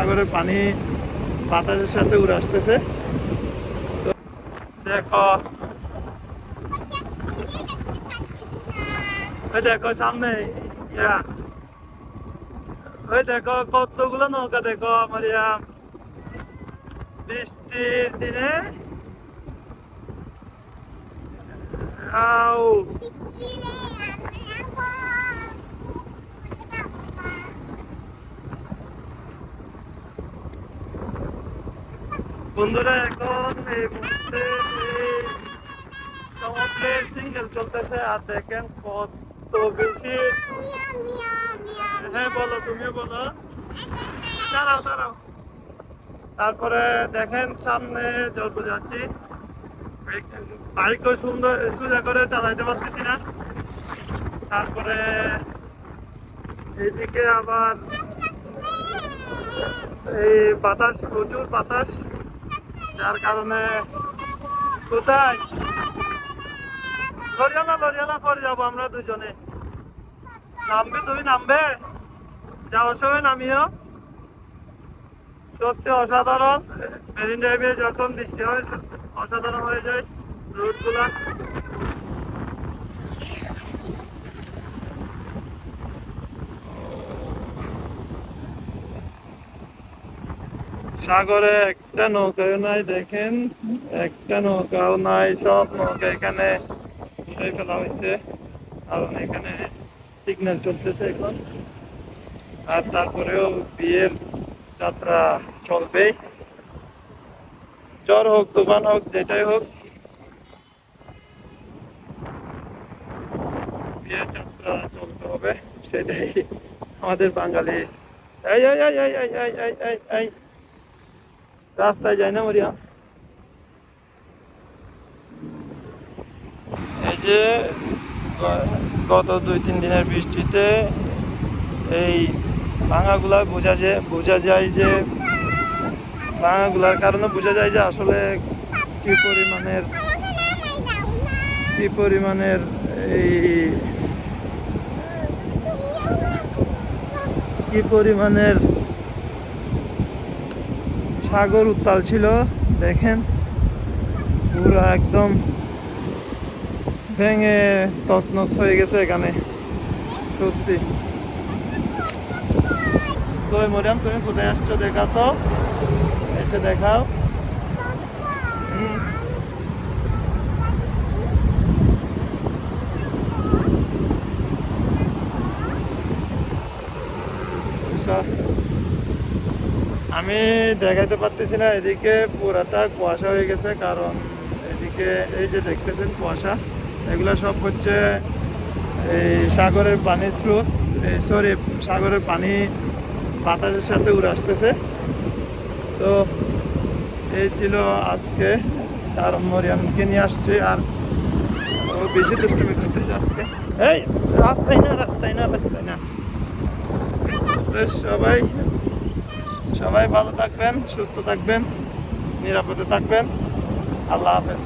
সাগরের পানি বাতাসের সাথে উড়ে আসতেছে। দেখো ওই দেখো সামনে ওই দেখো কতগুলো নৌকা দেখো মারিয়াম, বৃষ্টির দিনে আউ বন্ধুরা এখন এই মুহূর্তে সমুদ্রে সিঙ্গেল চলতেছে আর দেখেন কত বেশি। হ্যাঁ বলো, তুমিও বলো। দাঁড়াও দাঁড়াও। তারপরে দেখেন সামনে যত যাচ্ছি বাইকও সুন্দর সোজা করে চালাইতে পারতেছি না। তারপরে এইদিকে আবার এই বাতাস, প্রচুর বাতাস, যার কারণে কোথায় লরিয়ালা পরে যাবো আমরা দুজনে। নামবে, তুমি নামবে? যাওয়ার সময় নামিও। সত্যি অসাধারণ, মেরিন ড্রাইভে যখন বৃষ্টি হয় অসাধারণ হয়ে যায় রোডগুলা। সাগরে একটা নৌকাও নাই, দেখেন একটা নৌকাও নাই, সব নৌকা এখানে ফেলা হয়েছে, কারণ এখানে সিগন্যাল চলতেছে এখন। আর তারপরেও বিয়ের যাত্রা চলবেই, ঝড় হোক তুফান হোক যেটাই হোক, বিয়ের যাত্রা চলতে হবে, সেটাই আমাদের বাঙালি। এই এই এই এই এই এই এই এই এই রাস্তায় যায় না মরিয়া। এই যে গত 2-3 দিনের বৃষ্টিতে এই ভাঙাগুলা বোঝা যায় যে ভাঙাগুলার কারণে বোঝা যায় যে আসলে কি পরিমাণের এই কি পরিমাণের সাগর উত্তাল ছিল। দেখেন পুরো একদম ভেঙে তছনছ হয়ে গেছে এখানে, সত্যি। তো মরিয়াম, তুমি কোথায় আসছো দেখা তো, এসে দেখাও। আমি দেখাইতে পারতেছি না, এদিকে পুরাটা কুয়াশা হয়ে গেছে, কারণ এদিকে এই যে দেখতেছেন কুয়াশা, এগুলো সব হচ্ছে এই সাগরের পানির স্রোত, সাগরের পানি বাতাসের সাথে উড়ে আসতেছে। তো এই ছিল আজকে, আর মরিয়ামকে নিয়ে আসছে, আর ও বেশি দুষ্টুমি করতেছে আজকে। এই রাস্তায় না। তো সবাই ভালো থাকবেন, সুস্থ থাকবেন, নিরাপদে থাকবেন। আল্লাহ হাফেজ।